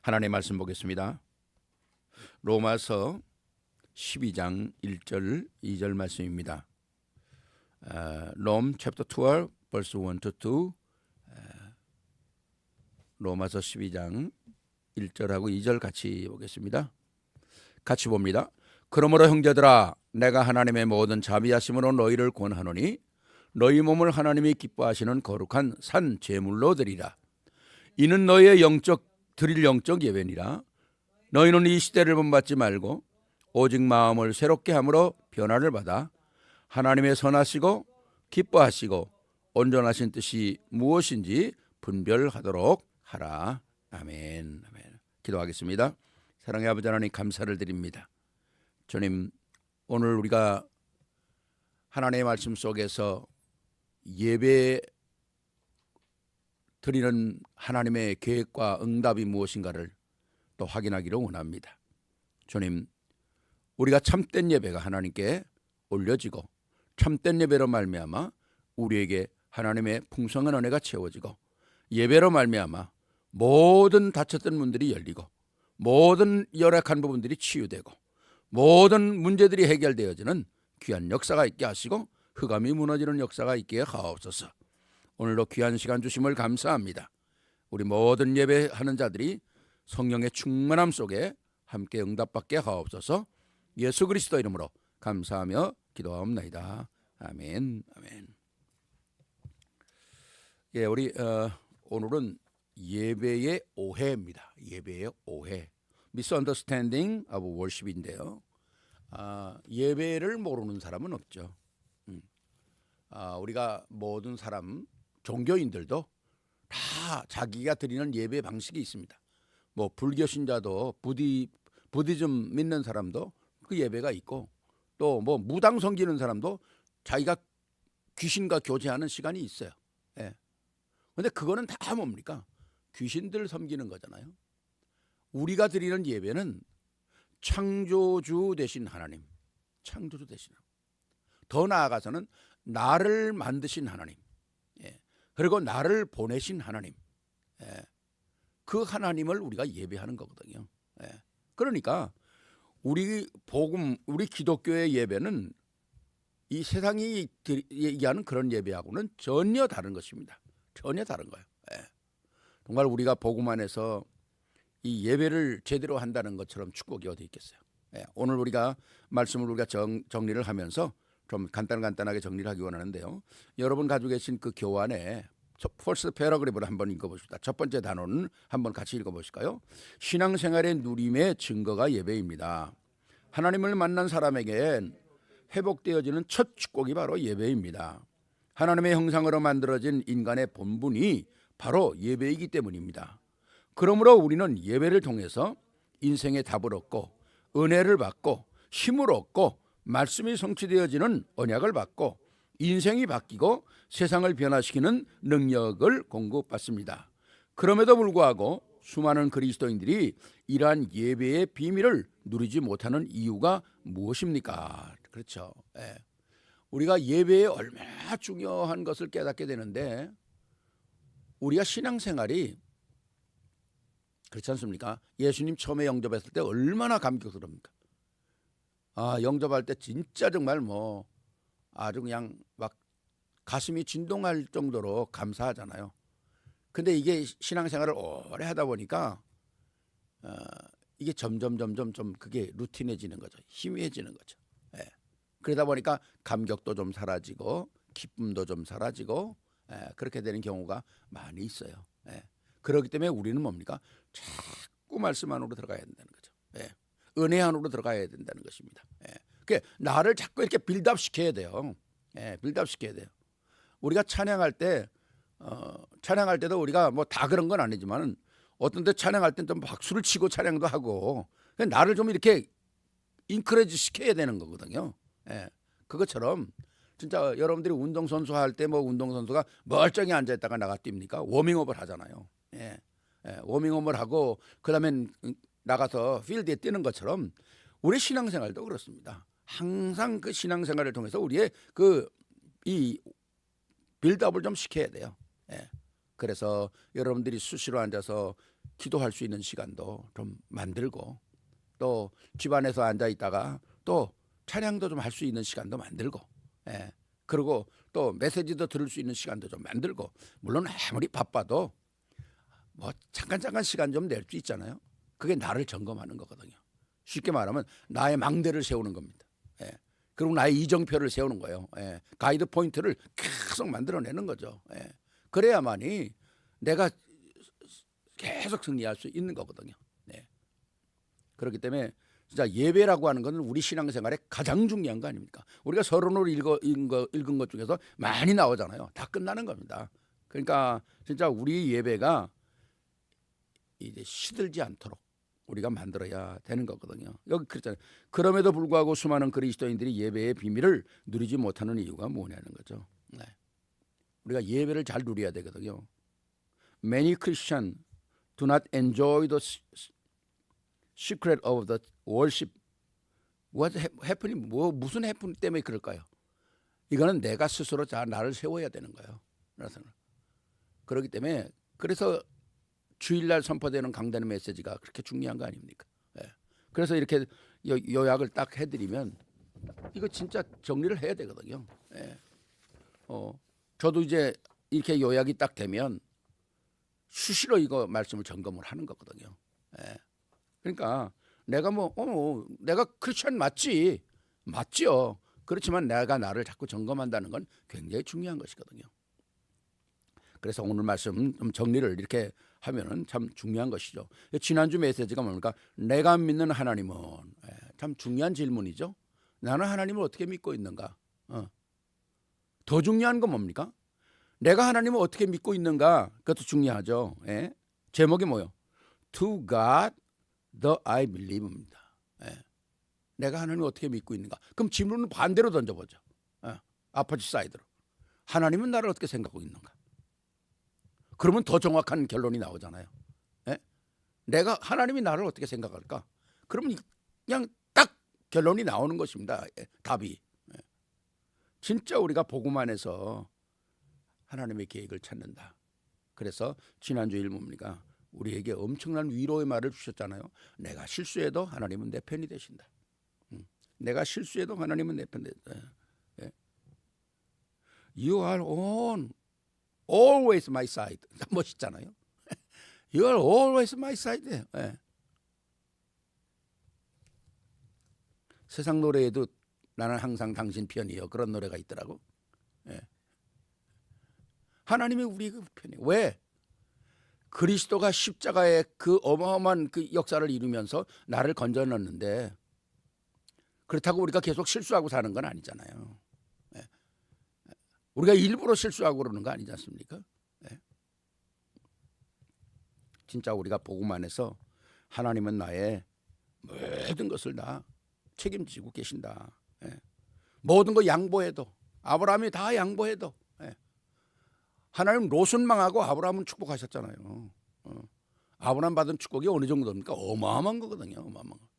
하나님의 말씀 보겠습니다. 로마서 12장 1절 2절 말씀입니다. Rome chapter 12 verse 1 to 2. 로마서 12장 1절하고 2절 같이 보겠습니다. 같이 봅니다. 그러므로 형제들아, 내가 하나님의 모든 자비하심으로 너희를 권하노니 너희 몸을 하나님이 기뻐하시는 거룩한 산 제물로 드리라. 이는 너희의 드릴 영적 예배니라. 너희는 이 시대를 본받지 말고 오직 마음을 새롭게 함으로 변화를 받아 하나님의 선하시고 기뻐하시고 온전하신 뜻이 무엇인지 분별하도록 하라. 아멘. 아멘. 기도하겠습니다. 사랑의 아버지 하나님, 감사를 드립니다. 주님, 오늘 우리가 하나님의 말씀 속에서 예배 드리는 하나님의 계획과 응답이 무엇인가를 또 확인하기를 원합니다. 주님, 우리가 참된 예배가 하나님께 올려지고 참된 예배로 말미암아 우리에게 하나님의 풍성한 은혜가 채워지고 예배로 말미암아 모든 닫혔던 문들이 열리고 모든 열악한 부분들이 치유되고 모든 문제들이 해결되어지는 귀한 역사가 있게 하시고 흑암이 무너지는 역사가 있게 하옵소서. 오늘도 귀한 시간 주심을 감사합니다. 우리 모든 예배하는 자들이 성령의 충만함 속에 함께 응답받게 하옵소서. 예수 그리스도 이름으로 감사하며 기도하옵나이다. 아멘. 아멘. 예, 우리 오늘은 예배의 오해입니다. 예배의 오해. Misunderstanding of worship인데요. 예배를 모르는 사람은 없죠. 우리가 모든 사람, 종교인들도 다 자기가 드리는 예배 방식이 있습니다. 뭐 불교 신자도 부디즘 믿는 사람도 그 예배가 있고, 또 뭐 무당 섬기는 사람도 자기가 귀신과 교제하는 시간이 있어요. 예. 근데 그거는 다 뭡니까? 귀신들 섬기는 거잖아요. 우리가 드리는 예배는 창조주 되신 하나님, 창조주 되신 하나님. 더 나아가서는 나를 만드신 하나님, 예. 그리고 나를 보내신 하나님, 예. 그 하나님을 우리가 예배하는 거거든요. 예. 그러니까 우리 기독교의 예배는 이 세상이 얘기하는 그런 예배하고는 전혀 다른 것입니다. 전혀 다른 거예요. 예. 정말 우리가 복음 안에서 이 예배를 제대로 한다는 것처럼 축복이 어디 있겠어요. 예. 오늘 우리가 말씀을 우리가 정리를 하면서 좀 간단하게 정리를 하기 원하는데요. 여러분 가지고 계신 그 교환에 퍼스트 패러그래프를 한번 읽어보십시다. 첫 번째 단어는 한번 같이 읽어보실까요? 신앙생활의 누림의 증거가 예배입니다. 하나님을 만난 사람에겐 회복되어지는 첫 축복이 바로 예배입니다. 하나님의 형상으로 만들어진 인간의 본분이 바로 예배이기 때문입니다. 그러므로 우리는 예배를 통해서 인생의 답을 얻고 은혜를 받고 힘을 얻고 말씀이 성취되어지는 언약을 받고 인생이 바뀌고 세상을 변화시키는 능력을 공급받습니다. 그럼에도 불구하고 수많은 그리스도인들이 이러한 예배의 비밀을 누리지 못하는 이유가 무엇입니까? 그렇죠. 예. 우리가 예배에 얼마나 중요한 것을 깨닫게 되는데 우리가 신앙생활이 그렇지 않습니까? 예수님 처음에 영접했을 때 얼마나 감격스럽습니까? 영접할 때 진짜 정말 아주 그냥 막 가슴이 진동할 정도로 감사하잖아요. 근데 이게 신앙생활을 오래 하다 보니까 이게 점점 좀 그게 루틴해지는 거죠. 희미해지는 거죠. 예. 그러다 보니까 감격도 좀 사라지고 기쁨도 좀 사라지고 그렇게 되는 경우가 많이 있어요. 예. 그렇기 때문에 우리는 뭡니까? 자꾸 말씀 안으로 들어가야 된다는 거죠. 예. 은혜 안으로 들어가야 된다는 것입니다. 예. 그러니까 나를 자꾸 이렇게 빌드업 시켜야 돼요. 예. 빌드업 시켜야 돼요. 우리가 찬양할 때도 우리가 뭐 다 그런 건 아니지만은 어떤 때 찬양할 땐 좀 박수를 치고 찬양도 하고 나를 좀 이렇게 인크레지 시켜야 되는 거거든요. 예. 그것처럼 진짜 여러분들이 운동선수 할 때 운동선수가 멀쩡히 앉아있다가 나가 뜁니까? 워밍업을 하잖아요. 예. 예. 워밍업을 하고 그다음에 나가서 필드에 뛰는 것처럼 우리 신앙생활도 그렇습니다. 항상 그 신앙생활을 통해서 우리의 이 빌드업을 좀 시켜야 돼요. 예. 그래서 여러분들이 수시로 앉아서 기도할 수 있는 시간도 좀 만들고 또 집안에서 앉아 있다가 또 찬양도 좀 할 수 있는 시간도 만들고 예. 그리고 또 메시지도 들을 수 있는 시간도 좀 만들고 물론 아무리 바빠도 뭐 잠깐 시간 좀 낼 수 있잖아요. 그게 나를 점검하는 거거든요. 쉽게 말하면 나의 망대를 세우는 겁니다. 예. 그리고 나의 이정표를 세우는 거예요. 예. 가이드 포인트를 계속 만들어내는 거죠. 예. 그래야만이 내가 계속 승리할 수 있는 거거든요. 네. 그렇기 때문에 진짜 예배라고 하는 것은 우리 신앙생활에 가장 중요한 거 아닙니까? 우리가 서론을 읽은 것 중에서 많이 나오잖아요. 다 끝나는 겁니다. 그러니까 진짜 우리 예배가 이제 시들지 않도록 우리가 만들어야 되는 거거든요. 여기 그랬잖아요. 그럼에도 불구하고 수많은 그리스도인들이 예배의 비밀을 누리지 못하는 이유가 뭐냐는 거죠. 네. 우리가 예배를 잘 누려야 되거든요. Many Christians do not enjoy the secret of the worship. What happening? 무슨 해프닝 때문에 그럴까요? 이거는 내가 스스로 나를 세워야 되는 거예요. 그렇기 때문에 그래서 주일날 선포되는 강단의 메시지가 그렇게 중요한 거 아닙니까? 예. 그래서 이렇게 요약을 딱 해드리면 이거 진짜 정리를 해야 되거든요. 예. 저도 이제 이렇게 요약이 딱 되면 수시로 이거 말씀을 점검을 하는 거거든요. 예. 그러니까 내가 내가 크리스천 맞지요. 그렇지만 내가 나를 자꾸 점검한다는 건 굉장히 중요한 것이거든요. 그래서 오늘 말씀 좀 정리를 이렇게 하면은 참 중요한 것이죠. 지난주 메시지가 뭡니까? 내가 믿는 하나님은 참 중요한 질문이죠. 나는 하나님을 어떻게 믿고 있는가? 더 중요한 건 뭡니까? 내가 하나님을 어떻게 믿고 있는가? 그것도 중요하죠. 예? 제목이 뭐요? To God the I believe입니다. 예. 내가 하나님을 어떻게 믿고 있는가? 그럼 질문은 반대로 던져보죠. 아포지 사이드로. 하나님은 나를 어떻게 생각하고 있는가? 그러면 더 정확한 결론이 나오잖아요. 예? 내가 하나님이 나를 어떻게 생각할까? 그러면 그냥 딱 결론이 나오는 것입니다. 예, 답이. 예. 진짜 우리가 복음 안에서 하나님의 계획을 찾는다. 그래서 지난주 일부입니까? 우리에게 엄청난 위로의 말을 주셨잖아요. 내가 실수해도 하나님은 내 편이 되신다. 내가 실수해도 하나님은 내 편 되신다. 예. You are on always my side. 멋있잖아요. You are always my side. 예. 세상 노래에도 나는 항상 당신 편이요. 그런 노래가 있더라고. 예. 하나님이 우리 그 편이에요. 왜? 그리스도가 십자가의 그 어마어마한 그 역사를 이루면서 나를 건져넣는데 그렇다고 우리가 계속 실수하고 사는 건 아니잖아요. 예. 우리가 일부러 실수하고 그러는 거 아니지 않습니까? 예. 진짜 우리가 복음 안에서 하나님은 나의 모든 것을 다 책임지고 계신다. 예. 모든 거 양보해도 아브라함이 다 양보해도 예. 하나님 롯은 망하고 아브라함은 축복하셨잖아요. 아브라함 받은 축복이 어느 정도입니까? 어마어마한 거거든요. 어마어마한 거.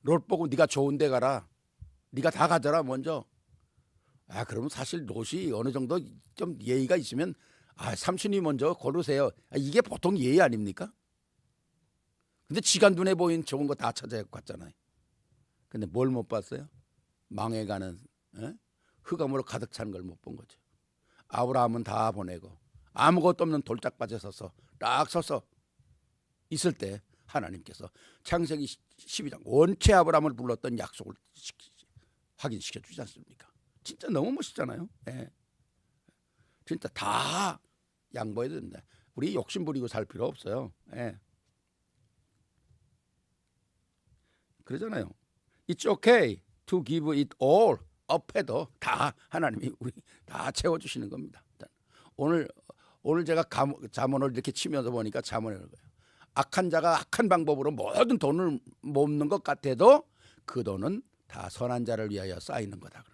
롯 보고 네가 좋은 데 가라. 네가 다 가져라 먼저. 그러면 사실 롯이 어느 정도 좀 예의가 있으면 삼촌이 먼저 고르세요. 이게 보통 예의 아닙니까? 근데 지가 눈에 보인 좋은 거 다 찾아갖고 갔잖아요. 근데 뭘 못 봤어요? 망해가는 흑암으로 가득 찬 걸 못 본 거죠. 아브라함은 다 보내고 아무것도 없는 돌짝밭에 서서 딱 서서 있을 때 하나님께서 창세기 12장 원체 아브라함을 불렀던 약속을 확인시켜 주지 않습니까? 진짜 너무 멋있잖아요. 예. 진짜 다 양보해야 된다. 우리 욕심 부리고 살 필요 없어요. 예. 그러잖아요. It's okay to give it all up 해도 다 하나님이 우리 다 채워주시는 겁니다. 오늘 제가 잠언을 이렇게 치면서 보니까 잠언을 거예요. 악한 자가 악한 방법으로 모든 돈을 모으는 것 같아도 그 돈은 다 선한 자를 위하여 쌓이는 거다.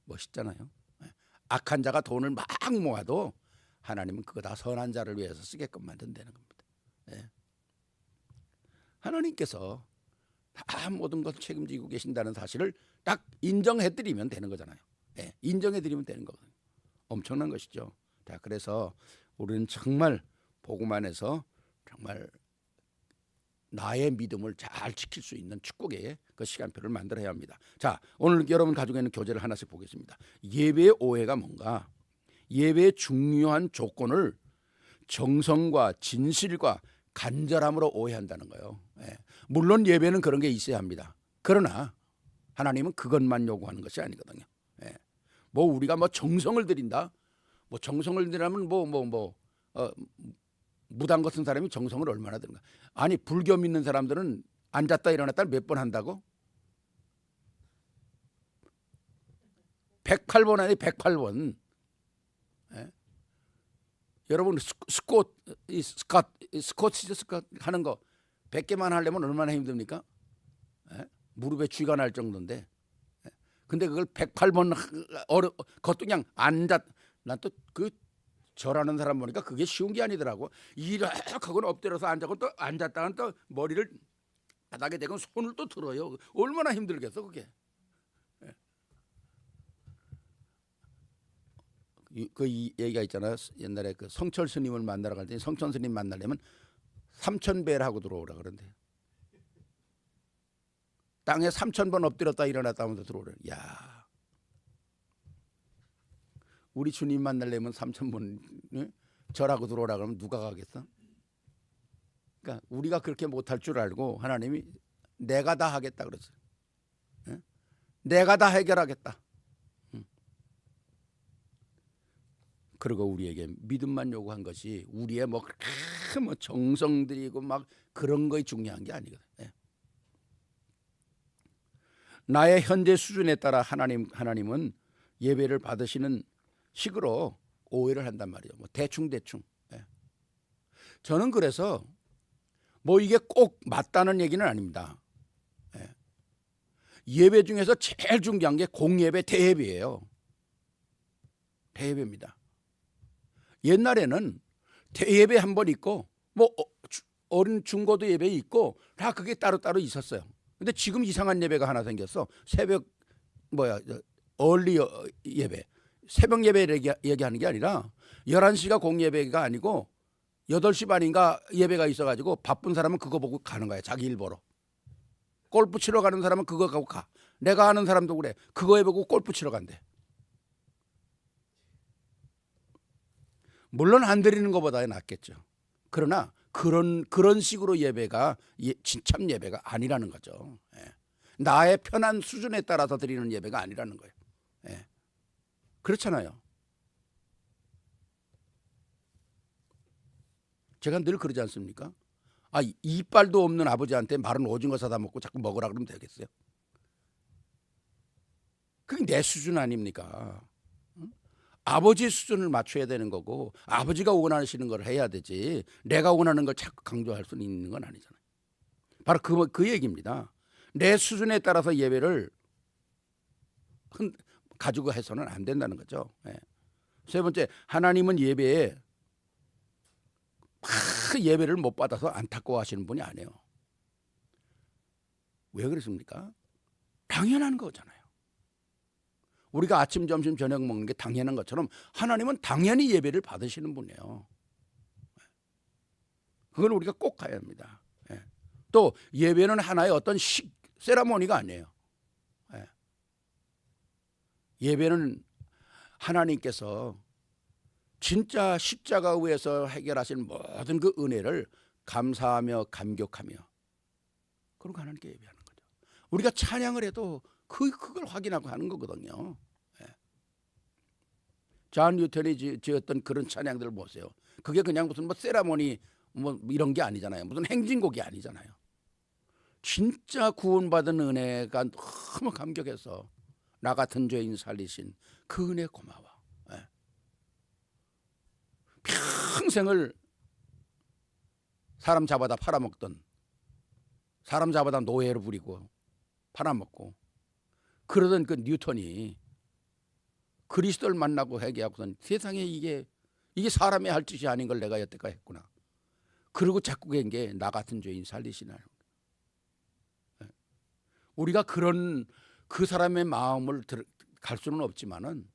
멋있잖아요. 악한 자가 돈을 막 모아도 하나님은 그거 다 선한 자를 위해서 쓰게끔 만든다는 겁니다. 네. 하나님께서 다 모든 것 책임지고 계신다는 사실을 딱 인정해드리면 되는 거잖아요. 네. 인정해드리면 되는 거거든요. 엄청난 것이죠. 자, 그래서 우리는 정말 복음 안에서 정말 나의 믿음을 잘 지킬 수 있는 축복의 그 시간표를 만들어야 합니다. 자, 오늘 여러분 가지고 있는 교재를 하나씩 보겠습니다. 예배의 오해가 뭔가? 예배의 중요한 조건을 정성과 진실과 간절함으로 오해한다는 거예요. 예. 물론 예배는 그런 게 있어야 합니다. 그러나 하나님은 그것만 요구하는 것이 아니거든요. 예. 뭐 우리가 뭐 정성을 들인다, 뭐 정성을 들이면 무당 같은 사람이 정성을 얼마나 드는가? 아니 불교 믿는 사람들은 앉았다 일어났다 몇 번 한다고? 108번 아니 108번. 예? 여러분 스쿼트 하는 거 100개만 하려면 얼마나 힘듭니까? 예? 무릎에 쥐가 날 정도인데. 예? 근데 그걸 108번 그것도 그냥 앉았. 난 또 그 절하는 사람 보니까 그게 쉬운 게 아니더라고. 이렇게는 엎드려서 앉고 또 앉았다가 또 머리를 바닥에 대고 손을 또 들어요. 얼마나 힘들겠어 그게. 예. 이 얘기가 있잖아요. 옛날에 그 성철 스님을 만나러 갈 때 성철 스님 만나려면 3000배를 하고 들어오라 그런데 땅에 3000번 엎드렸다 일어났다 하면서 들어오래. 야, 우리 주님 만나려면 3000번 절하고 들어오라 그러면 누가 가겠어? 그러니까 우리가 그렇게 못할 줄 알고 하나님이 내가 다 하겠다 그러죠. 내가 다 해결하겠다. 그리고 우리에게 믿음만 요구한 것이 우리의 뭐 정성 들이고 막 그런 거에 중요한 게 아니거든. 나의 현재 수준에 따라 하나님은 예배를 받으시는 식으로 오해를 한단 말이에요. 뭐 대충. 저는 그래서 뭐 이게 꼭 맞다는 얘기는 아닙니다. 예배 중에서 제일 중요한 게 공예배, 대예배예요. 대예배입니다. 옛날에는 대예배 한 번 있고 뭐 어린 중고도 예배 있고 다 그게 따로따로 있었어요. 근데 지금 이상한 예배가 하나 생겼어. 새벽 얼리 예배. 새벽 예배 얘기하는 게 아니라 11시가 공예배가 아니고 8시 반인가 예배가 있어가지고 바쁜 사람은 그거 보고 가는 거야. 자기 일 보러. 골프 치러 가는 사람은 그거 가고 가. 내가 아는 사람도 그래. 그거 해보고 골프 치러 간대. 물론 안 드리는 것보다 낫겠죠. 그러나 그런 식으로 예배가 진참 예배가 아니라는 거죠. 나의 편한 수준에 따라서 드리는 예배가 아니라는 거예요. 그렇잖아요. 제가 늘 그러지 않습니까? 이빨도 없는 아버지한테 마른 오징어 사다 먹고 자꾸 먹으라 그러면 되겠어요? 그게 내 수준 아닙니까? 아버지 수준을 맞춰야 되는 거고 아버지가 원하시는 걸 해야 되지 내가 원하는 걸 자꾸 강조할 수 있는 건 아니잖아요. 바로 그 얘기입니다. 내 수준에 따라서 예배를 가지고 해서는 안 된다는 거죠. 세 번째, 하나님은 예배에 예배를 못 받아서 안타까워하시는 분이 아니에요. 왜 그렇습니까? 당연한 거잖아요. 우리가 아침, 점심, 저녁 먹는 게 당연한 것처럼 하나님은 당연히 예배를 받으시는 분이에요. 그걸 우리가 꼭 가야 합니다. 또 예배는 하나의 어떤 세라모니가 아니에요. 예배는 하나님께서 진짜 십자가 위에서 해결하신 모든 그 은혜를 감사하며 감격하며 그러고 하나님께 예배하는 거죠. 우리가 찬양을 해도 그걸 확인하고 하는 거거든요. 존 뉴턴이 지었던 그런 찬양들을 보세요. 그게 그냥 무슨 세라모니 이런 게 아니잖아요. 무슨 행진곡이 아니잖아요. 진짜 구원받은 은혜가 너무 감격해서 나 같은 죄인 살리신 그 은혜 고마워. 평생을 사람 잡아다 팔아먹던 사람 잡아다 노예로 부리고 팔아먹고 그러던 그 뉴턴이 그리스도를 만나고 회개하고선 세상에 이게 사람이 할 짓이 아닌 걸 내가 여태까지 했구나. 그리고 자꾸 한 게 나 같은 죄인 살리시나. 우리가 그 사람의 마음을 갈 수는 없지만은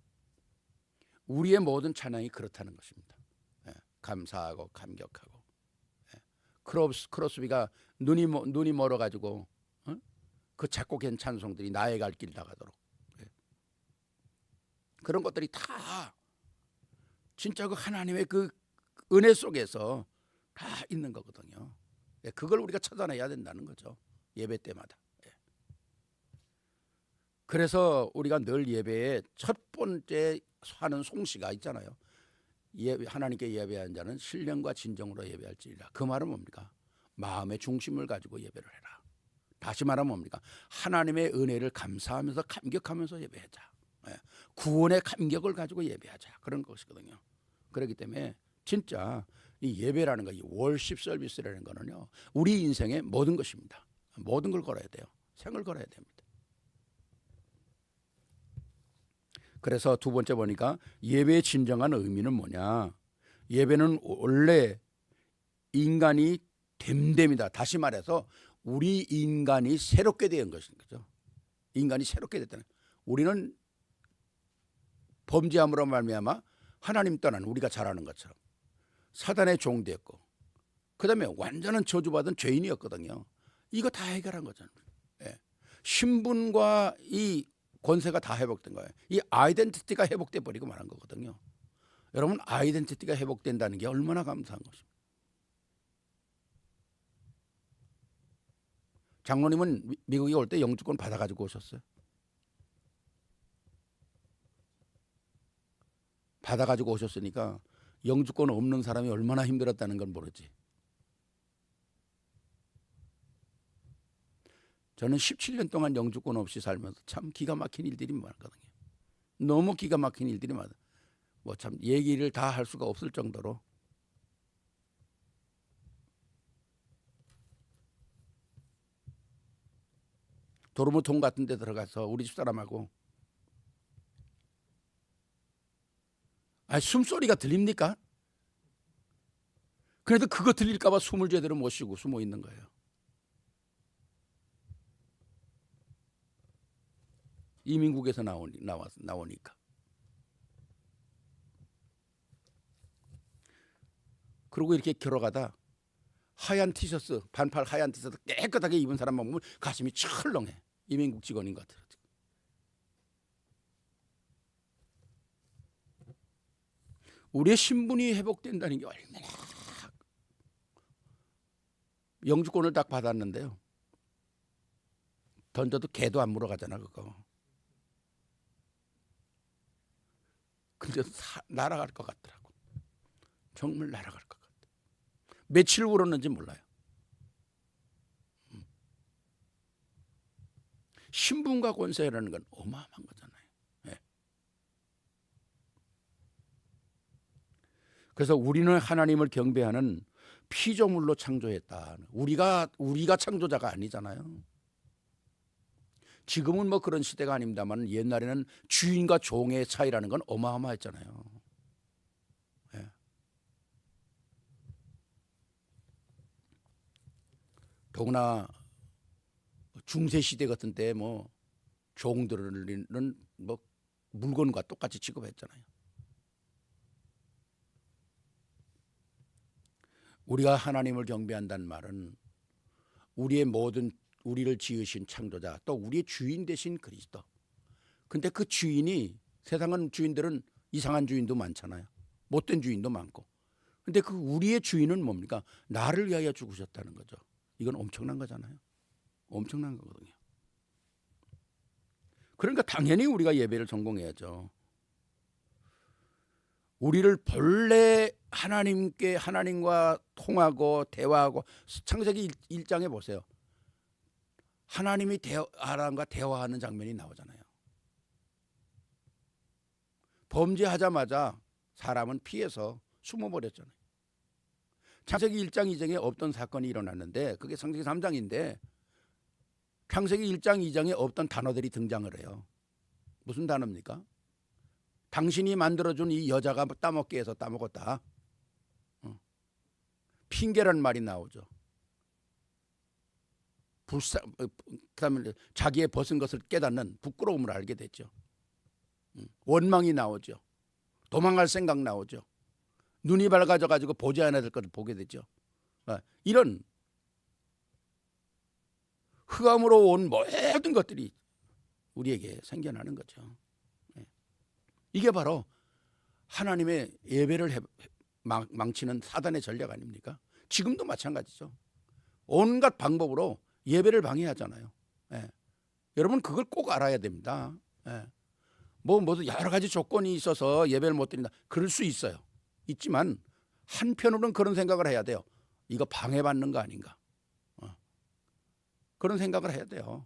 우리의 모든 찬양이 그렇다는 것입니다. 예, 감사하고 감격하고. 예, 크로스비가 눈이 멀어가지고 그 작곡한 찬송들이 나의 갈 길 나가도록. 예. 그런 것들이 다 진짜 그 하나님의 그 은혜 속에서 다 있는 거거든요. 예, 그걸 우리가 찾아내야 된다는 거죠. 예배 때마다. 예. 그래서 우리가 늘 예배에 첫 번째 하는 송시가 있잖아요. 하나님께 예배한 자는 신령과 진정으로 예배할지니라. 그 말은 뭡니까? 마음의 중심을 가지고 예배를 해라. 다시 말하면 뭡니까? 하나님의 은혜를 감사하면서 감격하면서 예배하자. 예. 구원의 감격을 가지고 예배하자. 그런 것이거든요. 그렇기 때문에 진짜 이 예배라는 거, 이 월십 서비스라는 거는요, 우리 인생의 모든 것입니다. 모든 걸 걸어야 돼요. 생을 걸어야 됩니다. 그래서 두 번째 보니까 예배의 진정한 의미는 뭐냐? 예배는 원래 인간이 됨됨이다. 다시 말해서 우리 인간이 새롭게 된 것인 거죠. 인간이 새롭게 됐다는. 우리는 범죄함으로 말미암아 하나님 떠난 우리가 잘 아는 것처럼 사단의 종되었고, 그다음에 완전한 저주받은 죄인이었거든요. 이거 다 해결한 거잖아요. 예. 신분과 이 권세가 다 회복된 거예요. 이 아이덴티티가 회복돼 버리고 말한 거거든요. 여러분, 아이덴티티가 회복된다는 게 얼마나 감사한 것입니까? 장로님은 미국에 올 때 영주권 받아가지고 오셨어요? 받아가지고 오셨으니까 영주권 없는 사람이 얼마나 힘들었다는 걸 모르지. 저는 17년 동안 영주권 없이 살면서 참 기가 막힌 일들이 많거든요. 너무 기가 막힌 일들이 많아. 뭐 참 얘기를 다 할 수가 없을 정도로. 도르무통 같은 데 들어가서 우리 집사람하고, 숨소리가 들립니까? 그래도 그거 들릴까 봐 숨을 제대로 못 쉬고 숨어 있는 거예요. 이민국에서 나오니까. 그리고 이렇게 걸어가다 하얀 티셔츠, 반팔 하얀 티셔츠 깨끗하게 입은 사람만 보면 가슴이 철렁해. 이민국 직원인 것 같아요. 우리의 신분이 회복된다는 게 얼마나. 영주권을 딱 받았는데요, 던져도 개도 안 물어가잖아 그거. 근데 날아갈 것 같더라고. 정말 날아갈 것 같아. 며칠 울었는지 몰라요. 신분과 권세라는 건 어마어마한 거잖아요. 네. 그래서 우리는 하나님을 경배하는 피조물로 창조했다. 우리가 창조자가 아니잖아요. 지금은 뭐 그런 시대가 아닙니다만 옛날에는 주인과 종의 차이라는 건 어마어마했잖아요. 네. 더구나 중세 시대 같은 때 뭐 종들은 뭐 물건과 똑같이 취급했잖아요. 우리가 하나님을 경배한다는 말은 우리를 지으신 창조자, 또 우리의 주인 되신 그리스도. 근데 그 주인이, 세상은 주인들은 이상한 주인도 많잖아요. 못된 주인도 많고. 근데 그 우리의 주인은 뭡니까? 나를 위하여 죽으셨다는 거죠. 이건 엄청난 거잖아요. 엄청난 거거든요. 그러니까 당연히 우리가 예배를 전공해야죠. 우리를 본래 하나님과 통하고 대화하고, 창세기 1장에 보세요. 하나님이 아람과 대화하는 장면이 나오잖아요. 범죄하자마자 사람은 피해서 숨어버렸잖아요. 창세기 1장 2장에 없던 사건이 일어났는데, 그게 창세기 3장인데 창세기 1장 2장에 없던 단어들이 등장을 해요. 무슨 단어입니까? 당신이 만들어준 이 여자가 따먹게 해서 따먹었다. 핑계라는 말이 나오죠. 그다음에 자기의 벗은 것을 깨닫는 부끄러움을 알게 됐죠. 원망이 나오죠. 도망갈 생각 나오죠. 눈이 밝아져 가지고 보지 않아야 될 것을 보게 되죠. 이런 흑암으로 온 모든 것들이 우리에게 생겨나는 거죠. 이게 바로 하나님의 예배를 망치는 사단의 전략 아닙니까? 지금도 마찬가지죠. 온갖 방법으로 예배를 방해하잖아요. 여러분 그걸 꼭 알아야 됩니다. 뭐 여러 가지 조건이 있어서 예배를 못 드린다. 그럴 수 있어요. 있지만 한편으로는 그런 생각을 해야 돼요. 이거 방해받는 거 아닌가. 그런 생각을 해야 돼요.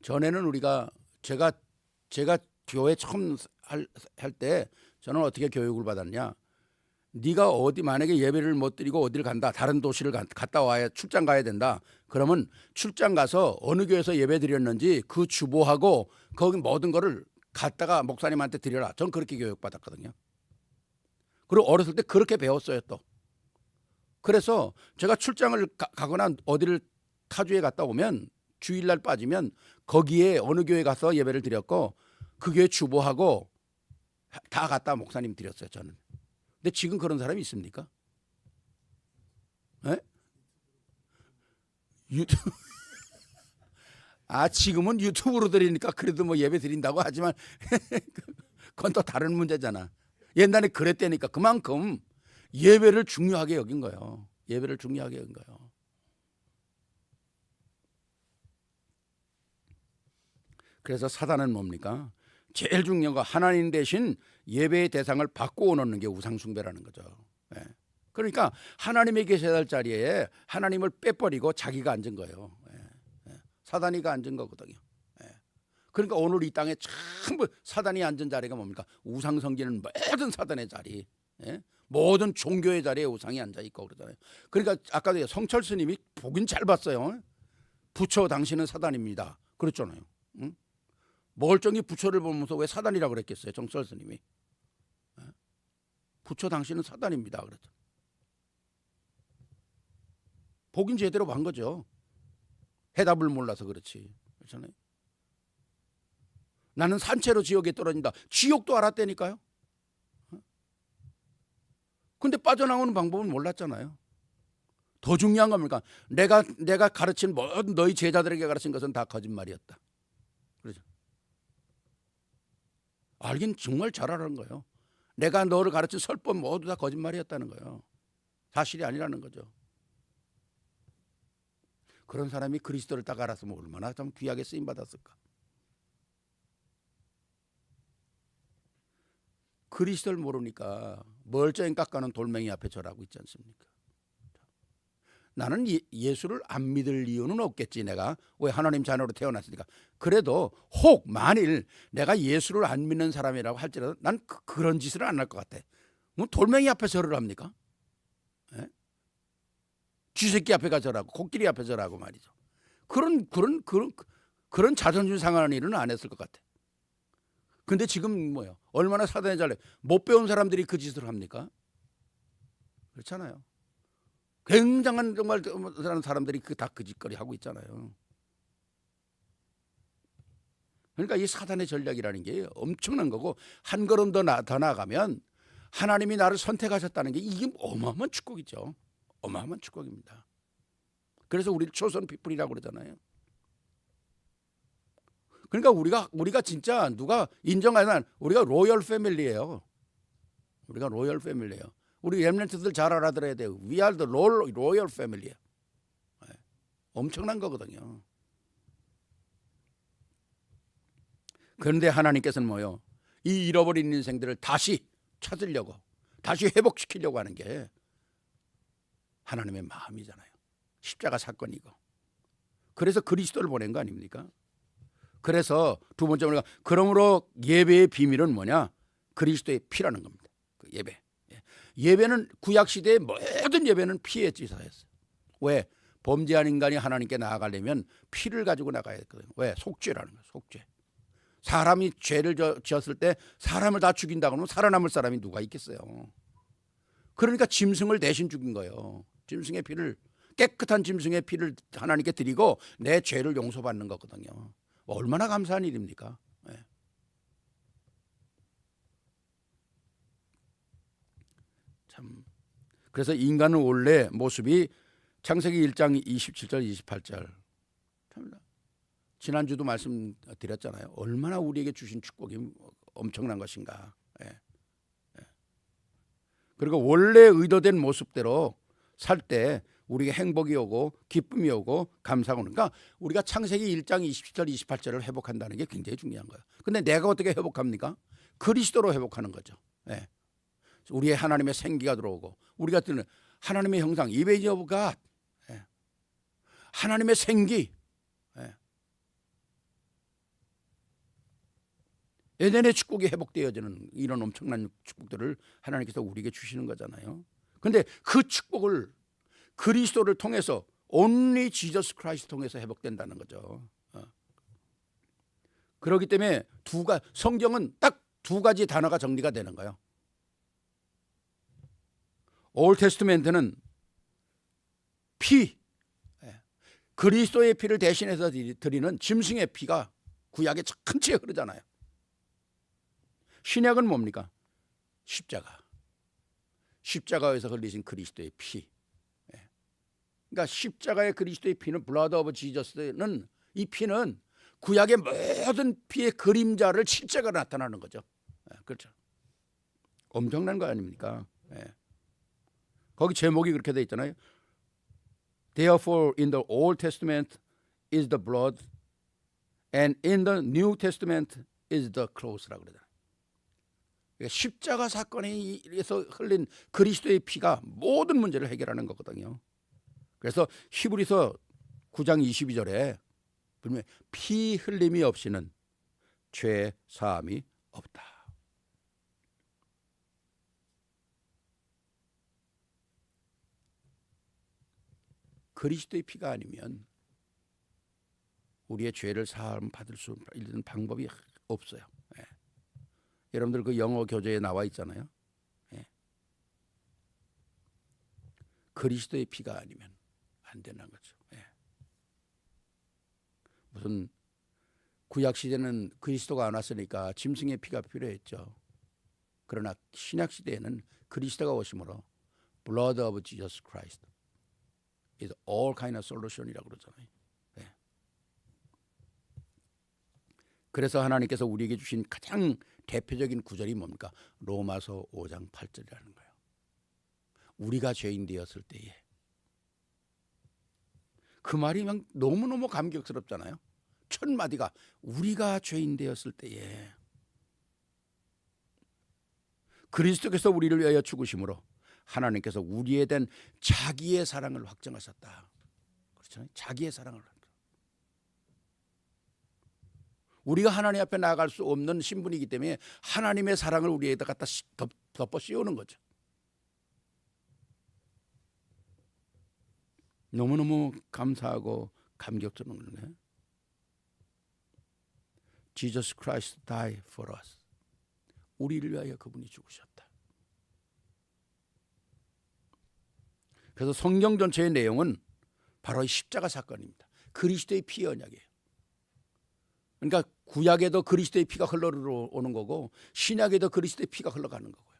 전에는 제가 교회 처음 할 때 저는 어떻게 교육을 받았냐. 네가 만약에 예배를 못 드리고 어디를 간다, 다른 도시를 갔다 와야 출장 가야 된다. 그러면 출장 가서 어느 교회에서 예배 드렸는지 그 주보하고 거기 모든 거를 갖다가 목사님한테 드려라. 전 그렇게 교육받았거든요. 그리고 어렸을 때 그렇게 배웠어요 또. 그래서 제가 출장을 가거나 어디를 타주에 갔다 오면 주일날 빠지면 거기에 어느 교회 가서 예배를 드렸고 그 교회 주보하고 다 갖다 목사님 드렸어요 저는. 근데 지금 그런 사람이 있습니까? 유튜브 지금은 유튜브로 드리니까 그래도 뭐 예배 드린다고 하지만 그건 또 다른 문제잖아. 옛날에 그랬다니까. 그만큼 예배를 중요하게 여긴 거예요. 예배를 중요하게 여긴 거예요. 그래서 사단은 뭡니까? 제일 중요한 거 하나님 대신 예배의 대상을 바꾸어 놓는 게 우상숭배라는 거죠. 그러니까 하나님이 계셔야 할 자리에 하나님을 빼버리고 자기가 앉은 거예요. 사단이가 앉은 거거든요. 그러니까 오늘 이 땅에 전부 사단이 앉은 자리가 뭡니까? 우상 섬기는 모든 사단의 자리, 모든 종교의 자리에 우상이 앉아 있고 그러잖아요. 그러니까 아까도 성철 스님이 보긴 잘 봤어요. 부처 당신은 사단입니다. 그랬잖아요. 멀쩡히 부처를 보면서 왜 사단이라고 그랬겠어요? 정철 스님이. 부처 당신은 사단입니다. 그랬죠. 보긴 제대로 본 거죠. 해답을 몰라서 그렇지. 그렇잖아요. 나는 산채로 지옥에 떨어진다. 지옥도 알았다니까요. 근데 빠져나오는 방법은 몰랐잖아요. 더 중요한 겁니까? 내가 가르친 모든 너희 제자들에게 가르친 것은 다 거짓말이었다. 그렇죠. 알긴 정말 잘 알아는 거예요. 내가 너를 가르친 설법 모두 다 거짓말이었다는 거예요. 사실이 아니라는 거죠. 그런 사람이 그리스도를 딱 알았으면 얼마나 좀 귀하게 쓰임 받았을까. 그리스도를 모르니까 멀쩡히 깎아놓은 돌멩이 앞에 절하고 있지 않습니까? 나는 예수를 안 믿을 이유는 없겠지. 내가 왜 하나님 자녀로 태어났으니까. 그래도 혹 만일 내가 예수를 안 믿는 사람이라고 할지라도 난 그런 짓을 안 할 것 같아. 뭐 돌멩이 앞에 절을 합니까? 쥐새끼 앞에 가절하고 코끼리 앞에 절하고 말이죠. 그런 자존심 상하는 일은 안 했을 것 같아. 근데 지금 뭐예요? 얼마나 사단의 잘래? 못 배운 사람들이 그 짓을 합니까? 그렇잖아요. 굉장한 정말 사람들이 다 그 짓거리 하고 있잖아요. 그러니까 이 사단의 전략이라는 게 엄청난 거고 한 걸음 더 나가면 하나님이 나를 선택하셨다는 게 이게 어마어마한 축복이죠. 어마어마한 축복입니다. 그래서 우리를 초선 피플이라고 그러잖아요. 그러니까 우리가 진짜 누가 인정하는 우리가 로열 패밀리예요. 우리가 로열 패밀리예요. 우리 렘넌트들 잘 알아들어야 돼요. We are the royal family. 엄청난 거거든요. 그런데 하나님께서는 뭐요? 이 잃어버린 인생들을 다시 찾으려고, 다시 회복시키려고 하는 게 하나님의 마음이잖아요. 십자가 사건이고. 그래서 그리스도를 보낸 거 아닙니까? 그래서 두 번째 우리가 그러므로 예배의 비밀은 뭐냐? 그리스도의 피라는 겁니다. 그 예배. 예배는 구약 시대의 모든 예배는 피에 찢어졌어요. 왜? 범죄한 인간이 하나님께 나아가려면 피를 가지고 나가야 했거든요. 왜? 속죄라는 거예요. 속죄. 사람이 죄를 지었을 때 사람을 다 죽인다 그러면 살아남을 사람이 누가 있겠어요? 그러니까 짐승을 대신 죽인 거예요. 짐승의 피를, 깨끗한 짐승의 피를 하나님께 드리고 내 죄를 용서받는 거거든요. 얼마나 감사한 일입니까? 예. 참. 그래서 인간은 원래 모습이 창세기 1장 27절 28절. 지난주도 말씀드렸잖아요. 얼마나 우리에게 주신 축복이 엄청난 것인가. 예. 예. 그리고 원래 의도된 모습대로 살 때 우리에게 행복이 오고 기쁨이 오고 감사가 오는. 그러니까 우리가 창세기 1장 27절 28절을 회복한다는 게 굉장히 중요한 거예요. 근데 내가 어떻게 회복합니까? 그리스도로 회복하는 거죠. 예. 우리의 하나님의 생기가 들어오고 우리가 듣는 하나님의 형상, 이미지 오브 갓, 하나님의 생기. 예. 에덴의 축복이 회복되어지는 이런 엄청난 축복들을 하나님께서 우리에게 주시는 거잖아요. 그런데 그 축복을 그리스도를 통해서 only Jesus Christ 통해서 회복된다는 거죠. 그렇기 때문에 성경은 딱 두 가지 단어가 정리가 되는 거예요. 올 테스트멘트는 피, 그리스도의 피를 대신해서 드리는 짐승의 피가 구약에 전체에 흐르잖아요. 신약은 뭡니까? 십자가에서 흘리신 그리스도의 피. 그러니까 십자가의 그리스도의 피는 블러드 오브 지저스는, 이 피는 구약의 모든 피의 그림자를 실제가 나타나는 거죠. 그렇죠. 엄청난 거 아닙니까? 거기 제목이 그렇게 돼 있잖아요. Therefore in the Old Testament is the blood and in the New Testament is the cross라고 그러잖아요. 그러니까 십자가 사건에 의해서 흘린 그리스도의 피가 모든 문제를 해결하는 거거든요. 그래서 히브리서 9장 22절에 분명히 피 흘림이 없이는 죄 사함이 없다. 그리스도의 피가 아니면 우리의 죄를 사함 받을 수 있는 방법이 없어요. 여러분들 그 영어 교재에 나와 있잖아요. 그리스도의 피가 아니면 안 되는 거죠. 무슨 구약 시대는 그리스도가 안 왔으니까 짐승의 피가 필요했죠. 그러나 신약 시대에는 그리스도가 오심으로 blood of Jesus Christ is all kind of solution이라고 그러잖아요. 그래서 하나님께서 우리에게 주신 가장 대표적인 구절이 뭡니까? 로마서 5장 8절이라는 거예요. 우리가 죄인 되었을 때에. 그 말이 너무너무 감격스럽잖아요. 첫 마디가 우리가 죄인 되었을 때에 그리스도께서 우리를 위하여 죽으심으로 하나님께서 우리에 대한 자기의 사랑을 확정하셨다. 그렇잖아요. 자기의 사랑을. 우리가 하나님 앞에 나아갈 수 없는 신분이기 때문에 하나님의 사랑을 우리에다 갖다 덮어 씌우는 거죠. 너무너무 감사하고 감격스러운 거네. Jesus Christ died for us. 우리를 위하여 그분이 죽으셨다. 그래서 성경 전체의 내용은 바로 이 십자가 사건입니다. 그리스도의 피 언약이에요. 그러니까 구약에도 그리스도의 피가 흘러오는 거고 신약에도 그리스도의 피가 흘러가는 거고요.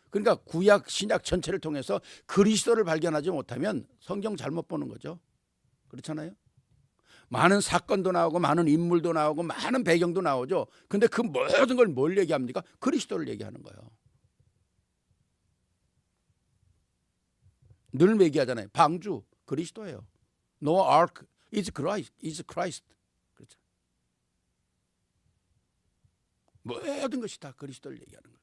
그러니까 구약 신약 전체를 통해서 그리스도를 발견하지 못하면 성경 잘못 보는 거죠. 그렇잖아요. 많은 사건도 나오고 많은 인물도 나오고 많은 배경도 나오죠. 근데 그 모든 걸 뭘 얘기합니까? 그리스도를 얘기하는 거예요. 늘 얘기하잖아요. 방주 그리스도예요. No ark is Christ. 그렇죠. 모든 것이 다 그리스도를 얘기하는 거예요.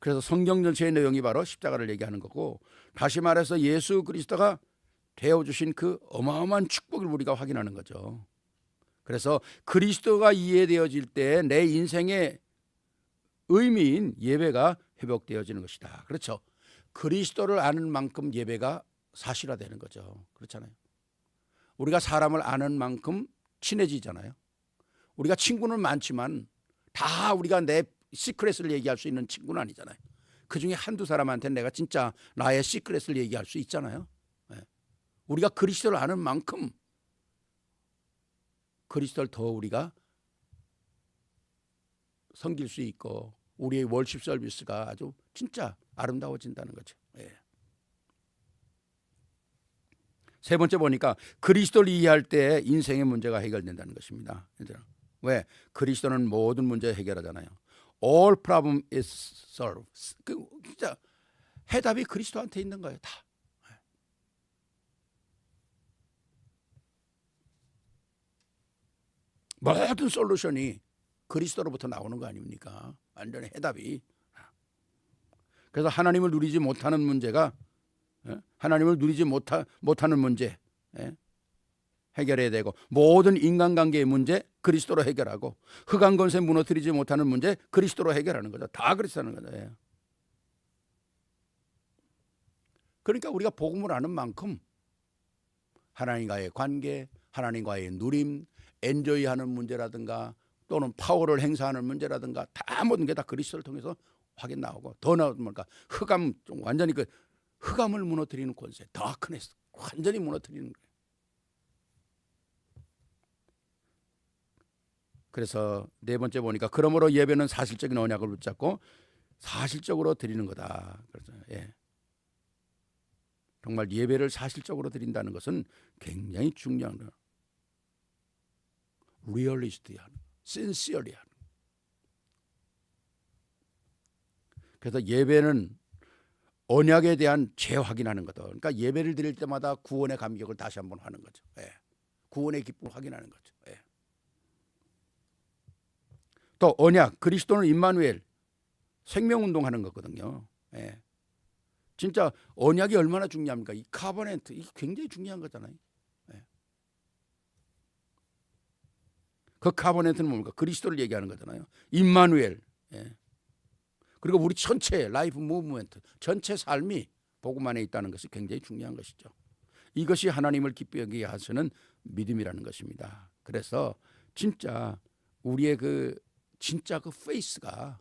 그래서 성경 전체의 내용이 바로 십자가를 얘기하는 거고, 다시 말해서 예수 그리스도가 되어주신 그 어마어마한 축복을 우리가 확인하는 거죠. 그래서 그리스도가 이해되어질 때 내 인생의 의미인 예배가 회복되어지는 것이다. 그렇죠. 그리스도를 아는 만큼 예배가 사실화되는 거죠. 그렇잖아요. 우리가 사람을 아는 만큼 친해지잖아요. 우리가 친구는 많지만 다 우리가 내 시크릿을 얘기할 수 있는 친구는 아니잖아요. 그중에 한두 사람한테 내가 진짜 나의 시크릿을 얘기할 수 있잖아요. 우리가 그리스도를 아는 만큼 그리스도를 더 우리가 섬길 수 있고 우리의 월십 서비스가 아주 진짜 아름다워진다는 거죠. 예. 세 번째 보니까 그리스도를 이해할 때 인생의 문제가 해결된다는 것입니다. 왜? 그리스도는 모든 문제 해결하잖아요. All problem is solved. 진짜 해답이 그리스도한테 있는 거예요. 다. 모든 솔루션이 그리스도로부터 나오는 거 아닙니까? 완전히 해답이. 그래서 하나님을 누리지 못하는 문제가 하나님을 누리지 못하는 문제 해결해야 되고, 모든 인간관계의 문제 그리스도로 해결하고, 흑암 권세 무너뜨리지 못하는 문제 그리스도로 해결하는 거죠. 다 그리스도는 거죠. 그러니까 우리가 복음을 아는 만큼 하나님과의 관계, 하나님과의 누림, 엔조이하는 문제라든가 또는 파워를 행사하는 문제라든가 다 모든 게 다 그리스도를 통해서 확인 나오고, 더 나오면 뭘까? 흑암, 완전히 그 흑암을 무너뜨리는 권세, 다크네스 완전히 무너뜨리는 거예요. 그래서 네 번째 보니까 그러므로 예배는 사실적인 언약을 붙잡고 사실적으로 드리는 거다. 그래서 정말 예배를 사실적으로 드린다는 것은 굉장히 중요한 거예요. 리얼리스트한, 신시어리한. 그래서 예배는 언약에 대한 재확인하는 거다. 그러니까 예배를 드릴 때마다 구원의 감격을 다시 한번 하는 거죠. 구원의 기쁨을 확인하는 거죠. 또 언약, 그리스도는 임마누엘, 생명운동하는 거거든요. 진짜 언약이 얼마나 중요합니까? 이 카버넨트, 이게 굉장히 중요한 거잖아요. 그 카버넨트는 뭡니까? 그리스도를 얘기하는 거잖아요. 임마누엘. 그리고 우리 전체 라이프 무브먼트, 전체 삶이 복음 안에 있다는 것이 굉장히 중요한 것이죠. 이것이 하나님을 기쁘게 하시는 믿음이라는 것입니다. 그래서 진짜 우리의 진짜 그 페이스가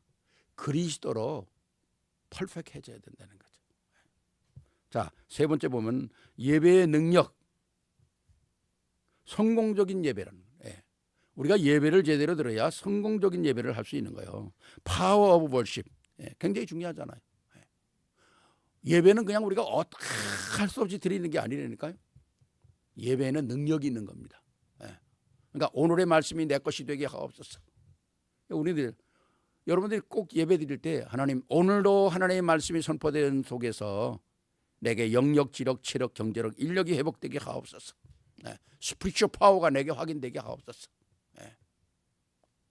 그리스도로 퍼펙트해져야 된다는 거죠. 자, 세 번째 보면 예배의 능력, 성공적인 예배라는 거예요. 우리가 예배를 제대로 들어야 성공적인 예배를 할 수 있는 거예요. 파워 오브 월십, 굉장히 중요하잖아요. 예배는 그냥 우리가 어떻게 할 수 없이 드리는 게 아니라니까요. 예배에는 능력이 있는 겁니다. 그러니까 오늘의 말씀이 내 것이 되게 하옵소서. 여러분들이 꼭 예배 드릴 때 하나님, 오늘도 하나님의 말씀이 선포된 속에서 내게 영력, 지력, 체력, 경제력, 인력이 회복되게 하옵소서. 스피리추얼 파워가 내게 확인되게 하옵소서.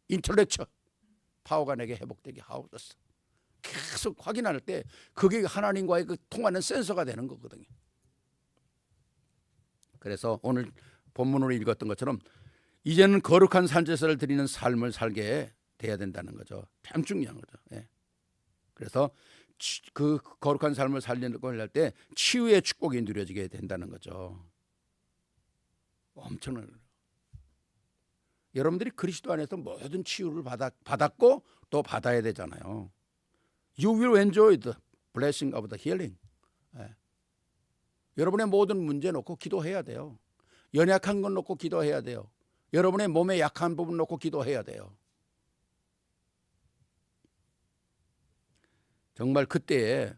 인텔렉처 파워가 내게 회복되게 하옵소서. 계속 확인할 때 그게 하나님과의 그 통하는 센서가 되는 거거든요. 그래서 오늘 본문으로 읽었던 것처럼 이제는 거룩한 산제사를 드리는 삶을 살게 돼야 된다는 거죠. 참 중요한 거죠. 그래서 그 거룩한 삶을 살려고 할 때 치유의 축복이 누려지게 된다는 거죠. 엄청난. 여러분들이 그리스도 안에서 모든 치유를 받았고 또 받아야 되잖아요. You will enjoy the blessing of the healing. 여러분의 모든 문제 놓고 기도해야 돼요. 연약한 건 놓고 기도해야 돼요. 여러분의 몸에 약한 부분 놓고 기도해야 돼요. 정말 그때에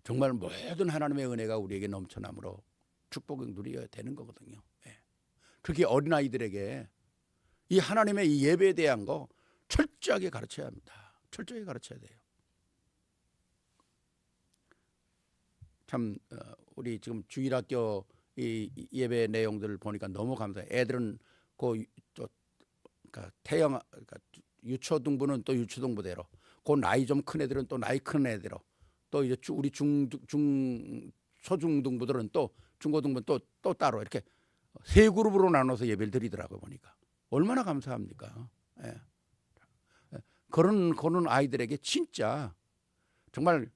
정말 모든 하나님의 은혜가 우리에게 넘쳐나므로 축복을 누려야 되는 거거든요. 특히 어린아이들에게 이 하나님의 이 예배에 대한 거 철저하게 가르쳐야 합니다. 철저히 가르쳐야 돼요. 참 우리 지금 주일학교 이 예배 내용들을 보니까 너무 감사해요. 애들은 그러니까 그러니까 유초등부는 또 유초등부대로, 그 나이 좀 큰 애들은 또 나이 큰 애대로, 또 이제 우리 소중등부들은 또 중고등부 또 따로 이렇게 세 그룹으로 나눠서 예배를 드리더라고요. 보니까 얼마나 감사합니까? 그런 아이들에게 진짜 정말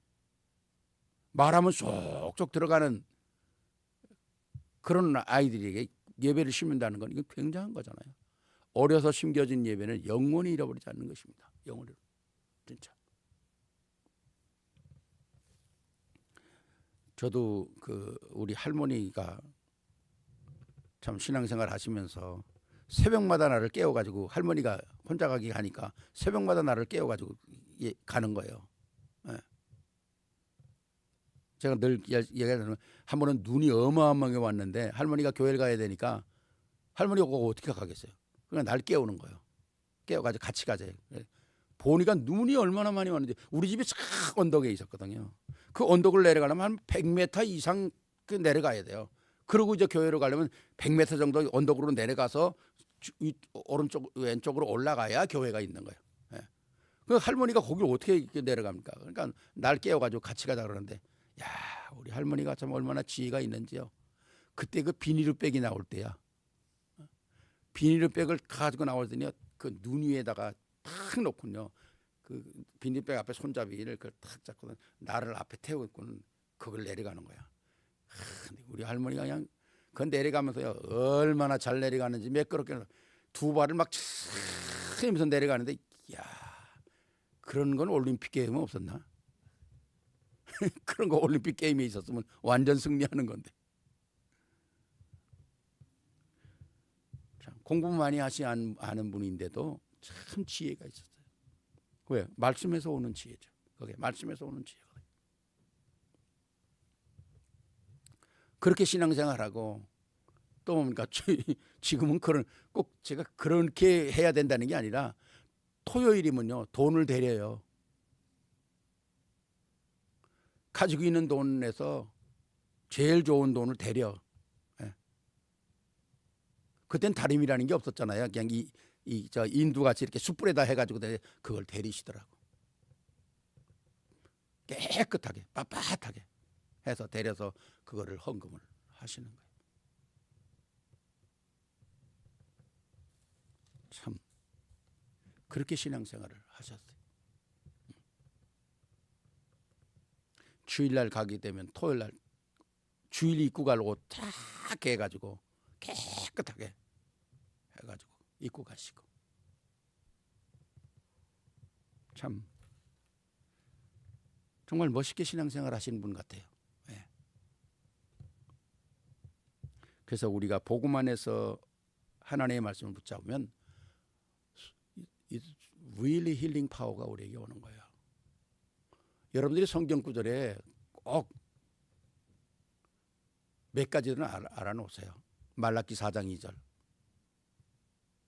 말하면 쏙쏙 들어가는 그런 아이들에게 예배를 심는다는 건 이건 굉장한 거잖아요. 어려서 심겨진 예배는 영원히 잃어버리지 않는 것입니다. 영원히. 진짜. 저도 우리 할머니가 참 신앙생활 하시면서 새벽마다 나를 깨워가지고 할머니가 혼자 가기 하니까 새벽마다 나를 깨워가지고 가는 거예요. 예. 제가 늘 얘기하는 한 번은 눈이 어마어마하게 왔는데 할머니가 교회를 가야 되니까 할머니가 어떻게 가겠어요. 그냥 날 깨우는 거예요. 깨워가지고 같이 가자. 보니까 눈이 얼마나 많이 왔는지 우리 집이 쫙 언덕에 있었거든요. 그 언덕을 내려가려면 한 100m 이상 내려가야 돼요. 그리고 이제 교회로 가려면 100m 정도 언덕으로 내려가서 오른쪽 왼쪽으로 올라가야 교회가 있는 거예요. 예. 그 할머니가 거기를 어떻게 내려갑니까? 그러니까 날 깨워가지고 같이 가자 그러는데, 야, 우리 할머니가 참 얼마나 지혜가 있는지요. 그때 그 비닐백이 나올 때야. 비닐백을 가지고 나오더니 그 눈 위에다가 탁 놓고요. 그 비닐백 앞에 손잡이를 탁 잡고 나를 앞에 태우고는 그걸 내려가는 거야. 근데 우리 할머니가 그냥 그 내려가면서요 얼마나 잘 내려가는지 매끄럽게 두 발을 막 치면서 내려가는데, 야, 그런 건 올림픽 게임은 없었나? 그런 거 올림픽 게임에 있었으면 완전 승리하는 건데. 참, 공부 많이 아는 분인데도 참 지혜가 있었어요. 왜? 말씀에서 오는 지혜죠. 그게 말씀에서 오는 지혜거든요. 그렇게 신앙생활하고 또 뭡니까? 지금은 꼭 제가 그렇게 해야 된다는 게 아니라 토요일이면요 돈을 드려요. 가지고 있는 돈에서 제일 좋은 돈을 드려. 예. 그땐 다림이라는 게 없었잖아요. 그냥 저 인두같이 이렇게 숯불에다 해가지고 그걸 데리시더라고. 깨끗하게 빳빳하게 해서 데려서 그거를 헌금을 하시는 거예요. 참 그렇게 신앙생활을 하셨어요. 주일날 가게 되면 토요일날 주일 입고 갈 옷 다 해가지고 깨끗하게 해가지고 입고 가시고, 참 정말 멋있게 신앙생활 하시는 분 같아요. 네. 그래서 우리가 복음 안에서 하나님의 말씀을 붙잡으면 really healing 파워가 우리에게 오는 거예요. 여러분들이 성경 구절에 꼭 몇 가지는 알아놓으세요. 말라기 4장 2절.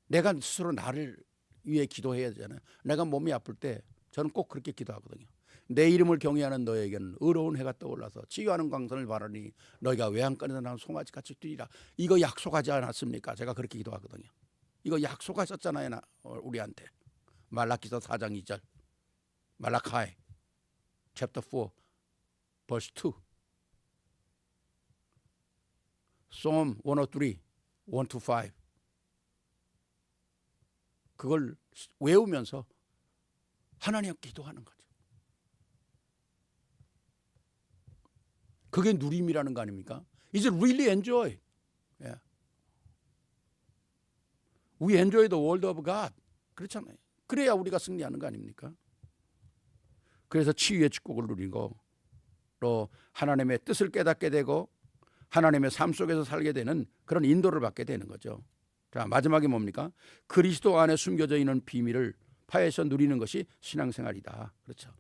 내가 스스로 나를 위해 기도해야 되잖아요. 내가 몸이 아플 때 저는 꼭 그렇게 기도하거든요. 내 이름을 경외하는 너에게는 의로운 해가 떠올라서 치유하는 광선을 바라니 너희가 외양간에서 나온 송아지같이 뛰리라. 이거 약속하지 않았습니까? 제가 그렇게 기도하거든요. 이거 약속하셨잖아요, 우리한테. 말라기서 4장 2절. 말라카이 chapter 4 verse 2. Psalm 103 1-5. 그걸 외우면서 하나님께 기도하는 거죠. 그게 누림이라는 거 아닙니까? Is it really enjoy? Yeah. We enjoy the word of God. 그렇잖아요. 그래야 우리가 승리하는 거 아닙니까? 그래서 치유의 축복을 누리고 또 하나님의 뜻을 깨닫게 되고 하나님의 삶 속에서 살게 되는 그런 인도를 받게 되는 거죠. 자, 마지막에 뭡니까? 그리스도 안에 숨겨져 있는 비밀을 파헤쳐 누리는 것이 신앙생활이다. 그렇죠.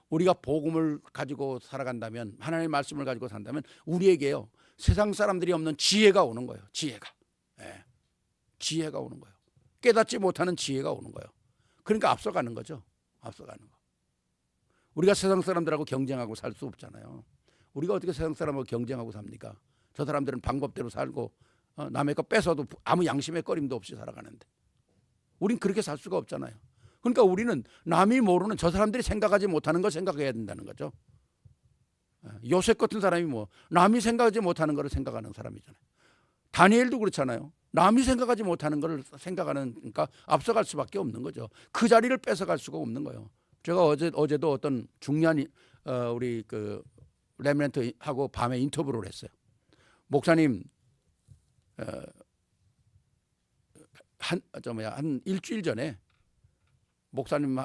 우리가 복음을 가지고 살아간다면, 하나님의 말씀을 가지고 산다면 우리에게요 세상 사람들이 없는 지혜가 오는 거예요. 지혜가. 네. 지혜가 오는 거예요. 깨닫지 못하는 지혜가 오는 거예요. 그러니까 앞서가는 거죠. 앞서가는 거. 우리가 세상 사람들하고 경쟁하고 살 수 없잖아요. 우리가 어떻게 세상 사람하고 경쟁하고 삽니까? 저 사람들은 방법대로 살고 남의 거 뺏어도 아무 양심의 꺼림도 없이 살아가는데 우린 그렇게 살 수가 없잖아요. 그러니까 우리는 남이 모르는 저 사람들이 생각하지 못하는 걸 생각해야 된다는 거죠. 요셉 같은 사람이 뭐 남이 생각하지 못하는 걸 생각하는 사람이잖아요. 다니엘도 그렇잖아요. 남이 생각하지 못하는 걸 생각하는, 그러니까 앞서갈 수밖에 없는 거죠. 그 자리를 뺏어갈 수가 없는 거예요. 제가 어제도 어떤 중요한 우리 그 레미넌트하고 밤에 인터뷰를 했어요. 목사님 한 일주일 전에 목사님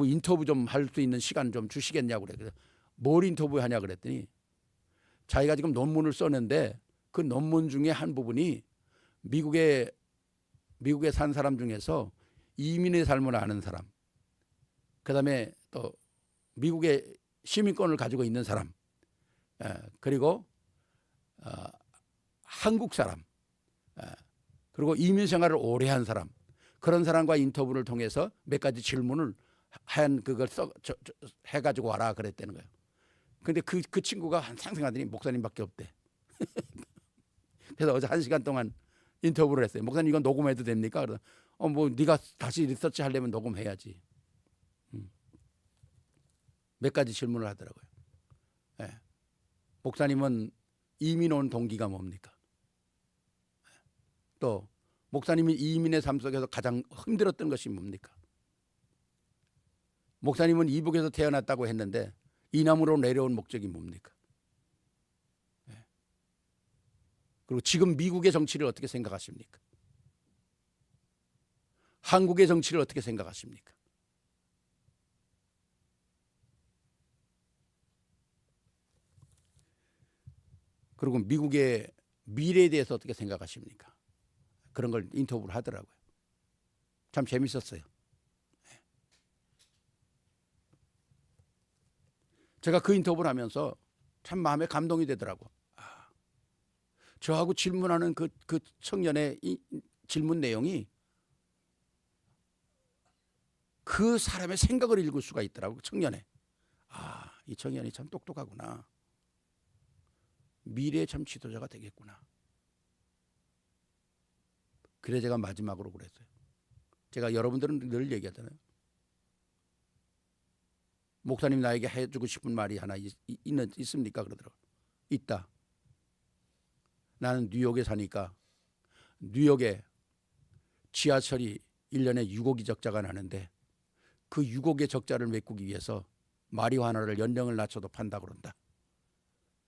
인터뷰 좀 할 수 있는 시간 좀 주시겠냐고 그래. 뭘 인터뷰하냐 그랬더니 자기가 지금 논문을 썼는데 그 논문 중에 한 부분이 미국의 미국에 산 사람 중에서 이민의 삶을 아는 사람, 그다음에 또 미국의 시민권을 가지고 있는 사람, 그리고 한국 사람, 그리고 이민 생활을 오래 한 사람, 그런 사람과 인터뷰를 통해서 몇 가지 질문을 한 그걸 해가지고 와라 그랬다는 거예요. 근데 그 친구가 상상하더니 목사님밖에 없대. 그래서 어제 1시간 동안 인터뷰를 했어요. 목사님 이건 녹음해도 됩니까? 그래서 뭐 네가 다시 리서치 하려면 녹음해야지. 몇 가지 질문을 하더라고요. 목사님은 이민 온 동기가 뭡니까? 또 목사님이 이민의 삶 속에서 가장 힘들었던 것이 뭡니까? 목사님은 이북에서 태어났다고 했는데 이남으로 내려온 목적이 뭡니까? 그리고 지금 미국의 정치를 어떻게 생각하십니까? 한국의 정치를 어떻게 생각하십니까? 그리고 미국의 미래에 대해서 어떻게 생각하십니까? 그런 걸 인터뷰를 하더라고요. 참 재밌었어요. 제가 그 인터뷰를 하면서 참 마음에 감동이 되더라고. 저하고 질문하는 그 청년의 이 질문 내용이 그 사람의 생각을 읽을 수가 있더라고. 청년의. 이 청년이 참 똑똑하구나. 미래의 참 지도자가 되겠구나. 그래 제가 마지막으로 그랬어요. 제가 여러분들은 늘 얘기하잖아요. 목사님 나에게 해주고 싶은 말이 하나 있습니까? 그러더라고요. 있다. 나는 뉴욕에 사니까 뉴욕에 지하철이 1년에 6억이 적자가 나는데 그 6억의 적자를 메꾸기 위해서 마리화나를 연령을 낮춰도 판다 그런다.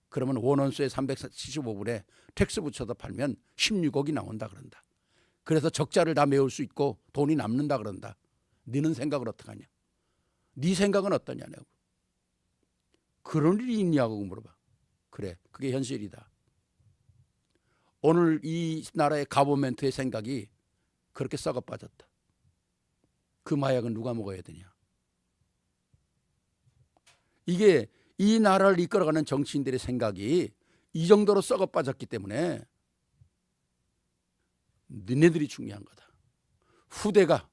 그러면 원온수에 375불에 텍스 붙여서 팔면 16억이 나온다 그런다. 그래서 적자를 다 메울 수 있고 돈이 남는다 그런다. 너는 생각을 어떻게 하냐? 네 생각은 어떠냐고. 그런 일이 있냐고 물어봐. 그래, 그게 현실이다. 오늘 이 나라의 가버멘트의 생각이 그렇게 썩어 빠졌다. 그 마약은 누가 먹어야 되냐? 이게 이 나라를 이끌어가는 정치인들의 생각이 이 정도로 썩어 빠졌기 때문에 너네들이 중요한 거다. 후대가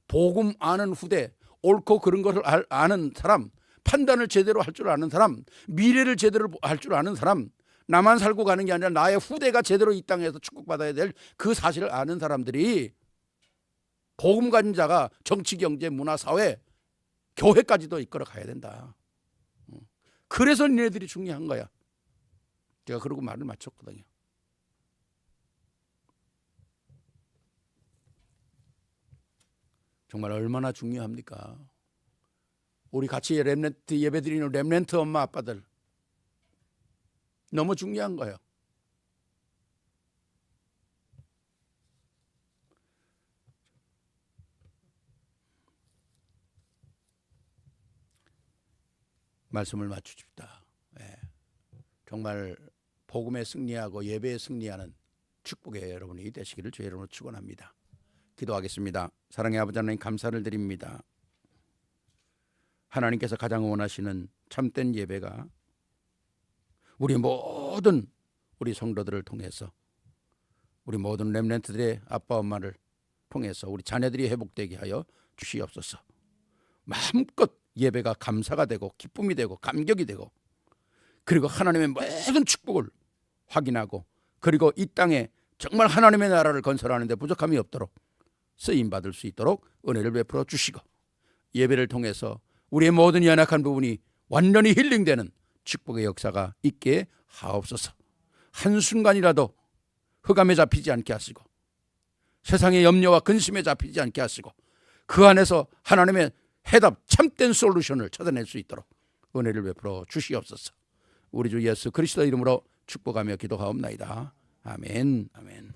복음 아는 후대, 옳고 그런 것을 아는 사람, 판단을 제대로 할 줄 아는 사람, 미래를 제대로 할 줄 아는 사람, 나만 살고 가는 게 아니라 나의 후대가 제대로 이 땅에서 축복받아야 될 그 사실을 아는 사람들이 복음 가진 자가 정치, 경제, 문화, 사회, 교회까지도 이끌어 가야 된다. 그래서 니네들이 중요한 거야. 제가 그러고 말을 마쳤거든요. 정말 얼마나 중요합니까? 우리 같이 렘넌트 예배드리는 렘넌트 엄마 아빠들 너무 중요한 거예요. 말씀을 맞추십니다. 정말 복음에 승리하고 예배에 승리하는 축복의 여러분이 되시기를 주의 이름으로 축원합니다. 기도하겠습니다. 사랑의 아버지 하나님 감사를 드립니다. 하나님께서 가장 원하시는 참된 예배가 우리 모든 우리 성도들을 통해서 우리 모든 렘넌트들의 아빠 엄마를 통해서 우리 자녀들이 회복되게 하여 주시옵소서. 마음껏 예배가 감사가 되고 기쁨이 되고 감격이 되고 그리고 하나님의 모든 축복을 확인하고 그리고 이 땅에 정말 하나님의 나라를 건설하는 데 부족함이 없도록 쓰임받을 수 있도록 은혜를 베풀어 주시고 예배를 통해서 우리의 모든 연약한 부분이 완전히 힐링되는 축복의 역사가 있게 하옵소서. 한순간이라도 흑암에 잡히지 않게 하시고 세상의 염려와 근심에 잡히지 않게 하시고 그 안에서 하나님의 해답 참된 솔루션을 찾아낼 수 있도록 은혜를 베풀어 주시옵소서. 우리 주 예수 그리스도 이름으로 축복하며 기도하옵나이다. 아멘. 아멘.